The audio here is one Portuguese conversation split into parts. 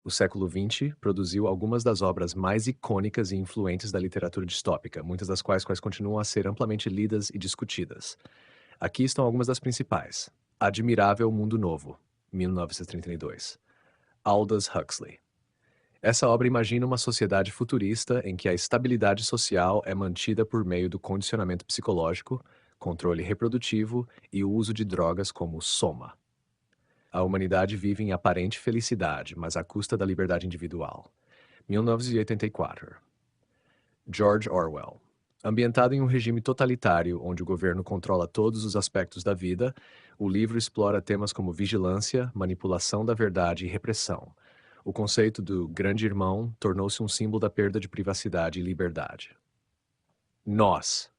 O século XX produziu algumas das obras mais icônicas e influentes da literatura distópica, muitas das quais continuam a ser amplamente lidas e discutidas. Aqui estão algumas das principais. Admirável Mundo Novo, 1932. Aldous Huxley. Essa obra imagina uma sociedade futurista em que a estabilidade social é mantida por meio do condicionamento psicológico, controle reprodutivo e o uso de drogas como soma. A humanidade vive em aparente felicidade, mas à custa da liberdade individual. 1984. George Orwell. Ambientado em um regime totalitário onde o governo controla todos os aspectos da vida, o livro explora temas como vigilância, manipulação da verdade e repressão. O conceito do grande irmão tornou-se um símbolo da perda de privacidade e liberdade. Nós.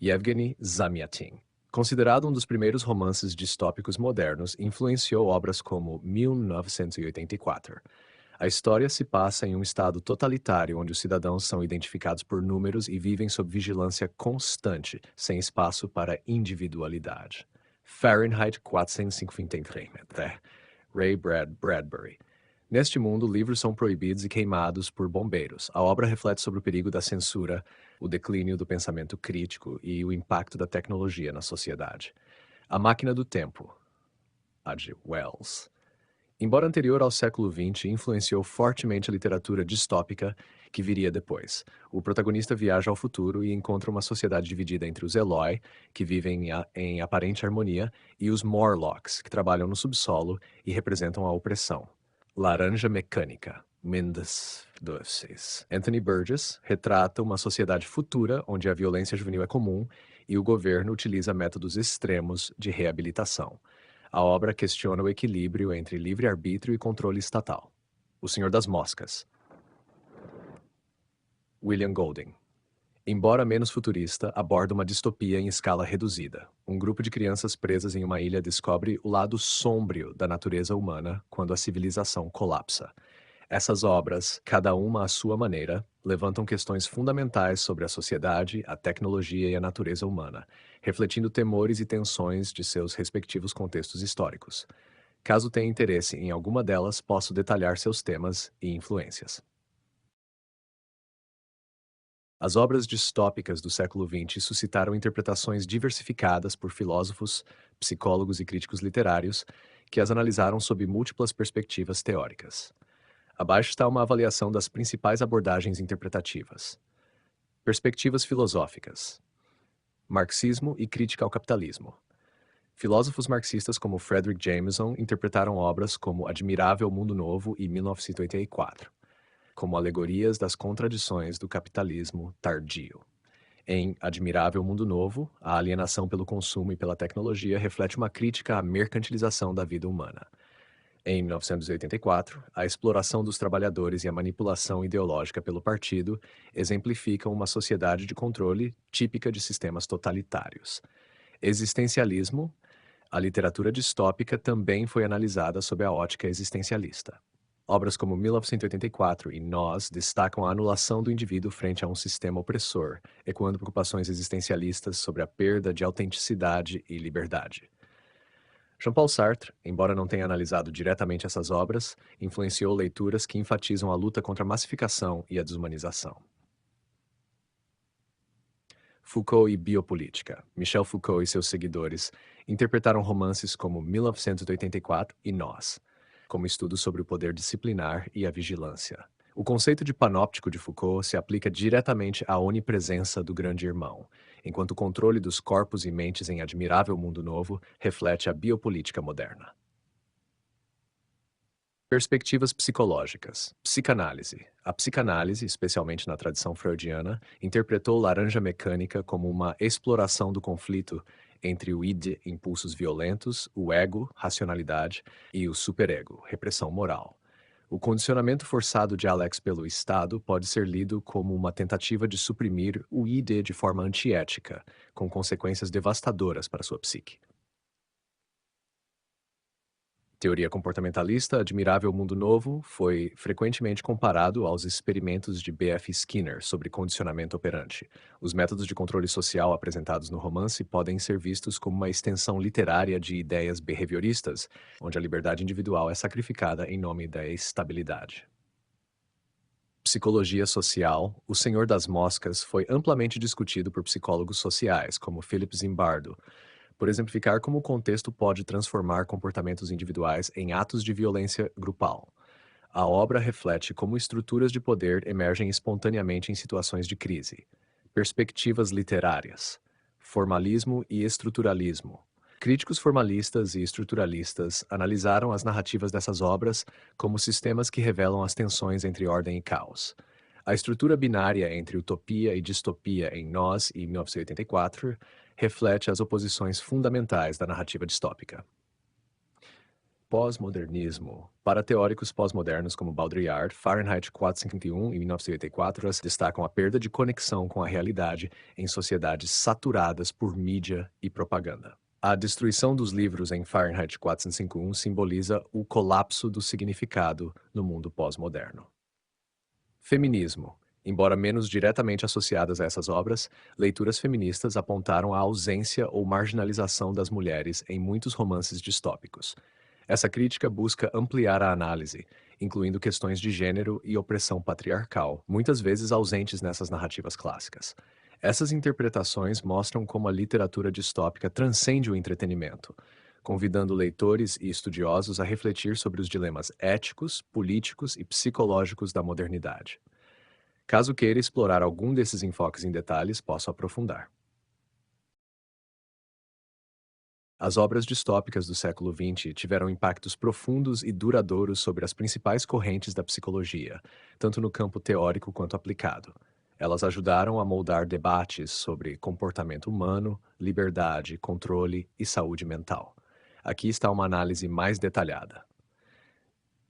Yevgeny Zamyatin. Considerado um dos primeiros romances distópicos modernos, influenciou obras como 1984. A história se passa em um estado totalitário onde os cidadãos são identificados por números e vivem sob vigilância constante, sem espaço para individualidade. Fahrenheit 451. Ray Bradbury. Neste mundo, livros são proibidos e queimados por bombeiros. A obra reflete sobre o perigo da censura, o declínio do pensamento crítico e o impacto da tecnologia na sociedade. A Máquina do Tempo, H. Wells. Embora anterior ao século XX, influenciou fortemente a literatura distópica que viria depois. O protagonista viaja ao futuro e encontra uma sociedade dividida entre os Eloi, que vivem em aparente harmonia, e os Morlocks, que trabalham no subsolo e representam a opressão. Laranja Mecânica, Mendes Doces. Anthony Burgess retrata uma sociedade futura onde a violência juvenil é comum e o governo utiliza métodos extremos de reabilitação. A obra questiona o equilíbrio entre livre-arbítrio e controle estatal. O Senhor das Moscas. William Golding. Embora menos futurista, aborda uma distopia em escala reduzida. Um grupo de crianças presas em uma ilha descobre o lado sombrio da natureza humana quando a civilização colapsa. Essas obras, cada uma à sua maneira, levantam questões fundamentais sobre a sociedade, a tecnologia e a natureza humana, refletindo temores e tensões de seus respectivos contextos históricos. Caso tenha interesse em alguma delas, posso detalhar seus temas e influências. As obras distópicas do século XX suscitaram interpretações diversificadas por filósofos, psicólogos e críticos literários que as analisaram sob múltiplas perspectivas teóricas. Abaixo está uma avaliação das principais abordagens interpretativas. Perspectivas filosóficas. Marxismo e crítica ao capitalismo. Filósofos marxistas como Frederick Jameson interpretaram obras como Admirável Mundo Novo e 1984, como alegorias das contradições do capitalismo tardio. Em Admirável Mundo Novo, a alienação pelo consumo e pela tecnologia reflete uma crítica à mercantilização da vida humana. Em 1984, a exploração dos trabalhadores e a manipulação ideológica pelo partido exemplificam uma sociedade de controle típica de sistemas totalitários. Existencialismo. A literatura distópica também foi analisada sob a ótica existencialista. Obras como 1984 e Nós destacam a anulação do indivíduo frente a um sistema opressor, ecoando preocupações existencialistas sobre a perda de autenticidade e liberdade. Jean-Paul Sartre, embora não tenha analisado diretamente essas obras, influenciou leituras que enfatizam a luta contra a massificação e a desumanização. Foucault e biopolítica. Michel Foucault e seus seguidores interpretaram romances como 1984 e Nós, como estudos sobre o poder disciplinar e a vigilância. O conceito de panóptico de Foucault se aplica diretamente à onipresença do grande irmão, enquanto o controle dos corpos e mentes em Admirável Mundo Novo reflete a biopolítica moderna. Perspectivas psicológicas. Psicanálise. A psicanálise, especialmente na tradição freudiana, interpretou Laranja Mecânica como uma exploração do conflito entre o id, impulsos violentos, o ego, racionalidade, e o superego, repressão moral. O condicionamento forçado de Alex pelo Estado pode ser lido como uma tentativa de suprimir o id de forma antiética, com consequências devastadoras para sua psique. Teoria comportamentalista, Admirável Mundo Novo, foi frequentemente comparado aos experimentos de B.F. Skinner sobre condicionamento operante. Os métodos de controle social apresentados no romance podem ser vistos como uma extensão literária de ideias behavioristas, onde a liberdade individual é sacrificada em nome da estabilidade. Psicologia social, O Senhor das Moscas foi amplamente discutido por psicólogos sociais, como Philip Zimbardo, por exemplificar como o contexto pode transformar comportamentos individuais em atos de violência grupal. A obra reflete como estruturas de poder emergem espontaneamente em situações de crise. Perspectivas literárias, formalismo e estruturalismo. Críticos formalistas e estruturalistas analisaram as narrativas dessas obras como sistemas que revelam as tensões entre ordem e caos. A estrutura binária entre utopia e distopia em Nós e 1984 reflete as oposições fundamentais da narrativa distópica. Pós-modernismo. Para teóricos pós-modernos como Baudrillard, Fahrenheit 451 e 1984 destacam a perda de conexão com a realidade em sociedades saturadas por mídia e propaganda. A destruição dos livros em Fahrenheit 451 simboliza o colapso do significado no mundo pós-moderno. Feminismo. Embora menos diretamente associadas a essas obras, leituras feministas apontaram a ausência ou marginalização das mulheres em muitos romances distópicos. Essa crítica busca ampliar a análise, incluindo questões de gênero e opressão patriarcal, muitas vezes ausentes nessas narrativas clássicas. Essas interpretações mostram como a literatura distópica transcende o entretenimento, convidando leitores e estudiosos a refletir sobre os dilemas éticos, políticos e psicológicos da modernidade. Caso queira explorar algum desses enfoques em detalhes, posso aprofundar. As obras distópicas do século XX tiveram impactos profundos e duradouros sobre as principais correntes da psicologia, tanto no campo teórico quanto aplicado. Elas ajudaram a moldar debates sobre comportamento humano, liberdade, controle e saúde mental. Aqui está uma análise mais detalhada.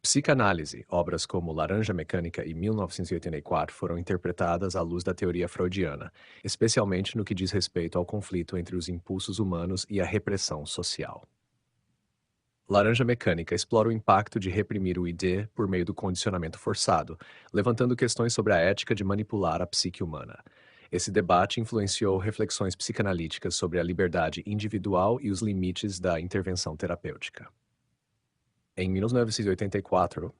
Psicanálise, obras como Laranja Mecânica e 1984 foram interpretadas à luz da teoria freudiana, especialmente no que diz respeito ao conflito entre os impulsos humanos e a repressão social. Laranja Mecânica explora o impacto de reprimir o ID por meio do condicionamento forçado, levantando questões sobre a ética de manipular a psique humana. Esse debate influenciou reflexões psicanalíticas sobre a liberdade individual e os limites da intervenção terapêutica. Em 1984,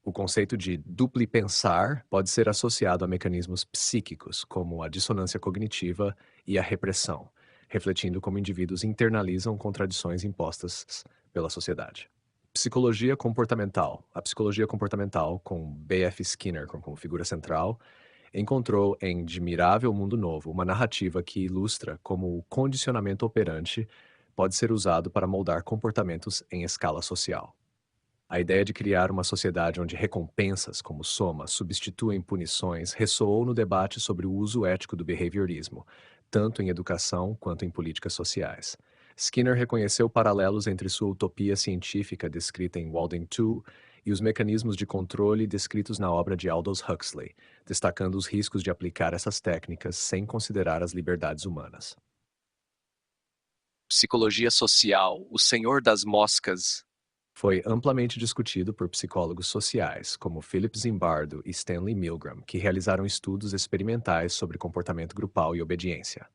o conceito de duplipensar pode ser associado a mecanismos psíquicos, como a dissonância cognitiva e a repressão, refletindo como indivíduos internalizam contradições impostas pela sociedade. Psicologia comportamental. A psicologia comportamental, com B.F. Skinner como figura central, encontrou em Admirável Mundo Novo uma narrativa que ilustra como o condicionamento operante pode ser usado para moldar comportamentos em escala social. A ideia de criar uma sociedade onde recompensas, como soma, substituem punições, ressoou no debate sobre o uso ético do behaviorismo, tanto em educação quanto em políticas sociais. Skinner reconheceu paralelos entre sua utopia científica descrita em Walden 2 e os mecanismos de controle descritos na obra de Aldous Huxley, destacando os riscos de aplicar essas técnicas sem considerar as liberdades humanas. Psicologia social, O Senhor das Moscas, foi amplamente discutido por psicólogos sociais, como Philip Zimbardo e Stanley Milgram, que realizaram estudos experimentais sobre comportamento grupal e obediência.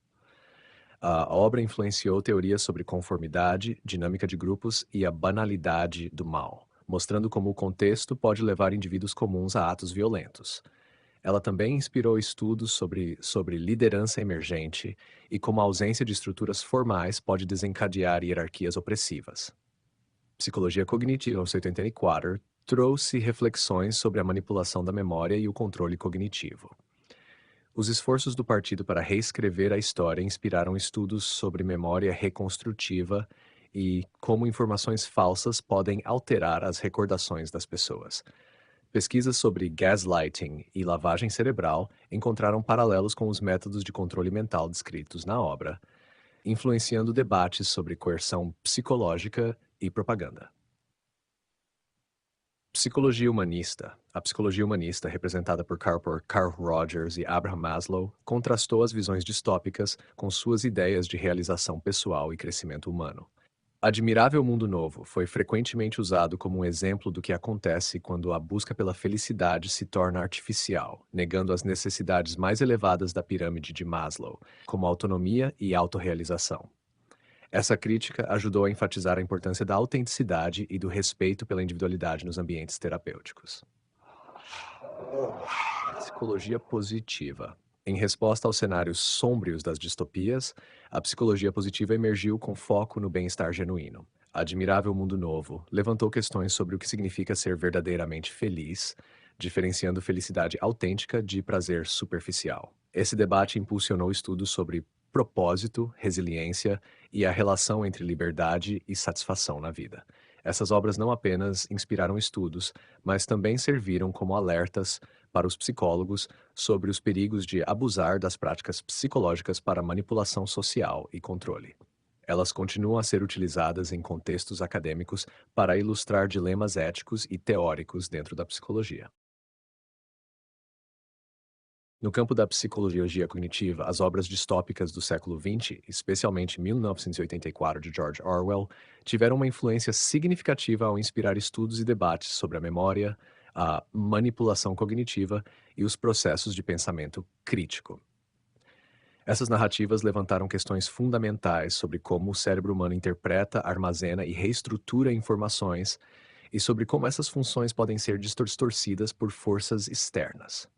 A obra influenciou teorias sobre conformidade, dinâmica de grupos e a banalidade do mal, mostrando como o contexto pode levar indivíduos comuns a atos violentos. Ela também inspirou estudos sobre liderança emergente e como a ausência de estruturas formais pode desencadear hierarquias opressivas. Psicologia Cognitiva, 1984, trouxe reflexões sobre a manipulação da memória e o controle cognitivo. Os esforços do partido para reescrever a história inspiraram estudos sobre memória reconstrutiva e como informações falsas podem alterar as recordações das pessoas. Pesquisas sobre gaslighting e lavagem cerebral encontraram paralelos com os métodos de controle mental descritos na obra, influenciando debates sobre coerção psicológica e propaganda. Psicologia humanista. A psicologia humanista, representada por Carl Rogers e Abraham Maslow, contrastou as visões distópicas com suas ideias de realização pessoal e crescimento humano. Admirável Mundo Novo foi frequentemente usado como um exemplo do que acontece quando a busca pela felicidade se torna artificial, negando as necessidades mais elevadas da pirâmide de Maslow, como autonomia e autorrealização. Essa crítica ajudou a enfatizar a importância da autenticidade e do respeito pela individualidade nos ambientes terapêuticos. Psicologia positiva. Em resposta aos cenários sômbrios das distopias, a psicologia positiva emergiu com foco no bem-estar genuíno. Admirável Mundo Novo levantou questões sobre o que significa ser verdadeiramente feliz, diferenciando felicidade autêntica de prazer superficial. Esse debate impulsionou estudos sobre propósito, resiliência e a relação entre liberdade e satisfação na vida. Essas obras não apenas inspiraram estudos, mas também serviram como alertas para os psicólogos sobre os perigos de abusar das práticas psicológicas para manipulação social e controle. Elas continuam a ser utilizadas em contextos acadêmicos para ilustrar dilemas éticos e teóricos dentro da psicologia. No campo da psicologia cognitiva, as obras distópicas do século XX, especialmente 1984 de George Orwell, tiveram uma influência significativa ao inspirar estudos e debates sobre a memória, a manipulação cognitiva e os processos de pensamento crítico. Essas narrativas levantaram questões fundamentais sobre como o cérebro humano interpreta, armazena e reestrutura informações e sobre como essas funções podem ser distorcidas por forças externas.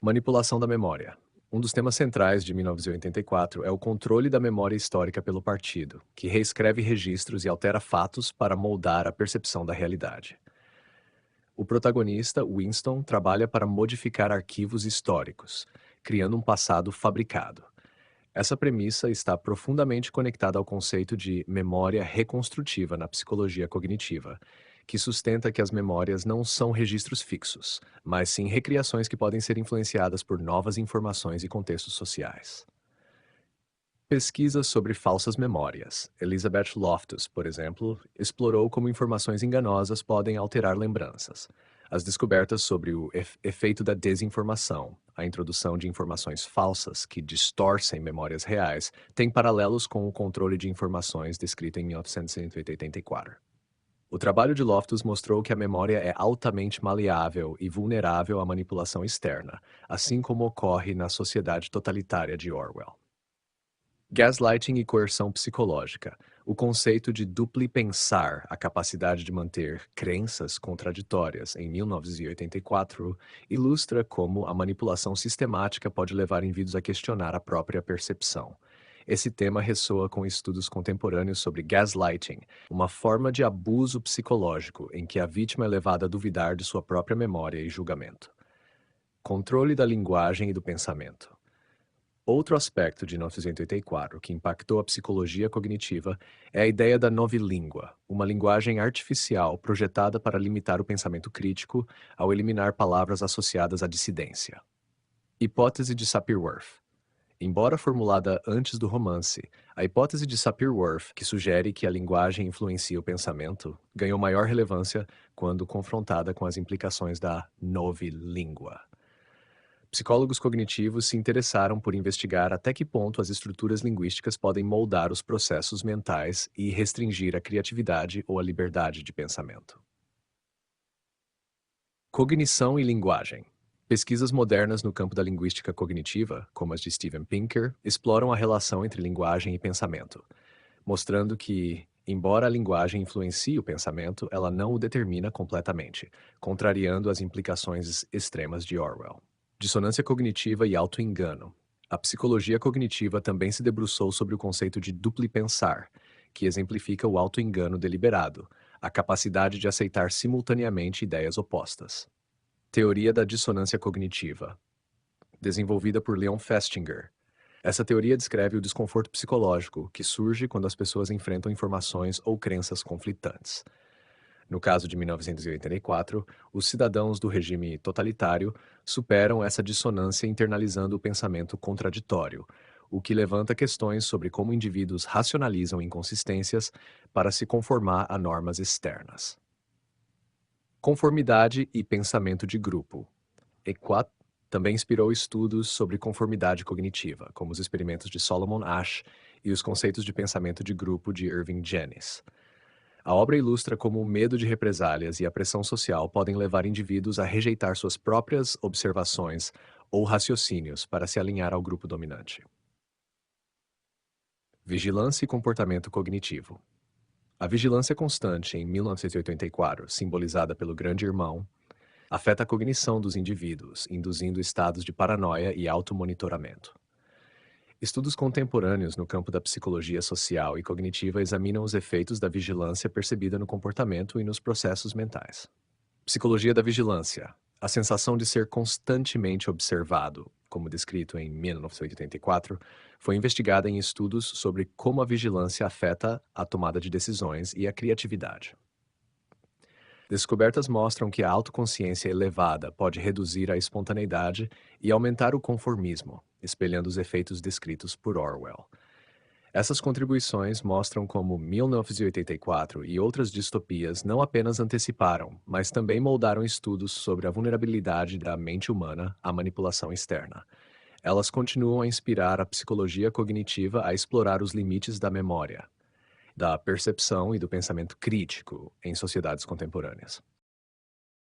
Manipulação da memória. Um dos temas centrais de 1984 é o controle da memória histórica pelo partido, que reescreve registros e altera fatos para moldar a percepção da realidade. O protagonista, Winston, trabalha para modificar arquivos históricos, criando um passado fabricado. Essa premissa está profundamente conectada ao conceito de memória reconstrutiva na psicologia cognitiva, que sustenta que as memórias não são registros fixos, mas sim recriações que podem ser influenciadas por novas informações e contextos sociais. Pesquisas sobre falsas memórias. Elizabeth Loftus, por exemplo, explorou como informações enganosas podem alterar lembranças. As descobertas sobre o efeito da desinformação, a introdução de informações falsas que distorcem memórias reais, têm paralelos com o controle de informações descrito em 1984. O trabalho de Loftus mostrou que a memória é altamente maleável e vulnerável à manipulação externa, assim como ocorre na sociedade totalitária de Orwell. Gaslighting e coerção psicológica. O conceito de duplipensar, a capacidade de manter crenças contraditórias em 1984, ilustra como a manipulação sistemática pode levar indivíduos a questionar a própria percepção. Esse tema ressoa com estudos contemporâneos sobre gaslighting, uma forma de abuso psicológico em que a vítima é levada a duvidar de sua própria memória e julgamento. Controle da linguagem e do pensamento. Outro aspecto de 1984 que impactou a psicologia cognitiva é a ideia da novilíngua, uma linguagem artificial projetada para limitar o pensamento crítico ao eliminar palavras associadas à dissidência. Hipótese de Sapir-Whorf. Embora formulada antes do romance, a hipótese de Sapir-Whorf, que sugere que a linguagem influencia o pensamento, ganhou maior relevância quando confrontada com as implicações da novilíngua. Psicólogos cognitivos se interessaram por investigar até que ponto as estruturas linguísticas podem moldar os processos mentais e restringir a criatividade ou a liberdade de pensamento. Cognição e linguagem. Pesquisas modernas no campo da linguística cognitiva, como as de Steven Pinker, exploram a relação entre linguagem e pensamento, mostrando que, embora a linguagem influencie o pensamento, ela não o determina completamente, contrariando as implicações extremas de Orwell. Dissonância cognitiva e autoengano. A psicologia cognitiva também se debruçou sobre o conceito de duplipensar, que exemplifica o autoengano deliberado, a capacidade de aceitar simultaneamente ideias opostas. Teoria da dissonância cognitiva, desenvolvida por Leon Festinger. Essa teoria descreve o desconforto psicológico que surge quando as pessoas enfrentam informações ou crenças conflitantes. No caso de 1984, os cidadãos do regime totalitário superam essa dissonância internalizando o pensamento contraditório, o que levanta questões sobre como indivíduos racionalizam inconsistências para se conformar a normas externas. Conformidade e pensamento de grupo. Equat também inspirou estudos sobre conformidade cognitiva, como os experimentos de Solomon Asch e os conceitos de pensamento de grupo de Irving Janis. A obra ilustra como o medo de represálias e a pressão social podem levar indivíduos a rejeitar suas próprias observações ou raciocínios para se alinhar ao grupo dominante. Vigilância e comportamento cognitivo. A vigilância constante em 1984, simbolizada pelo Grande Irmão, afeta a cognição dos indivíduos, induzindo estados de paranoia e automonitoramento. Estudos contemporâneos no campo da psicologia social e cognitiva examinam os efeitos da vigilância percebida no comportamento e nos processos mentais. Psicologia da vigilância. A sensação de ser constantemente observado, como descrito em 1984, foi investigada em estudos sobre como a vigilância afeta a tomada de decisões e a criatividade. Descobertas mostram que a autoconsciência elevada pode reduzir a espontaneidade e aumentar o conformismo, espelhando os efeitos descritos por Orwell. Essas contribuições mostram como 1984 e outras distopias não apenas anteciparam, mas também moldaram estudos sobre a vulnerabilidade da mente humana à manipulação externa. Elas continuam a inspirar a psicologia cognitiva a explorar os limites da memória, da percepção e do pensamento crítico em sociedades contemporâneas.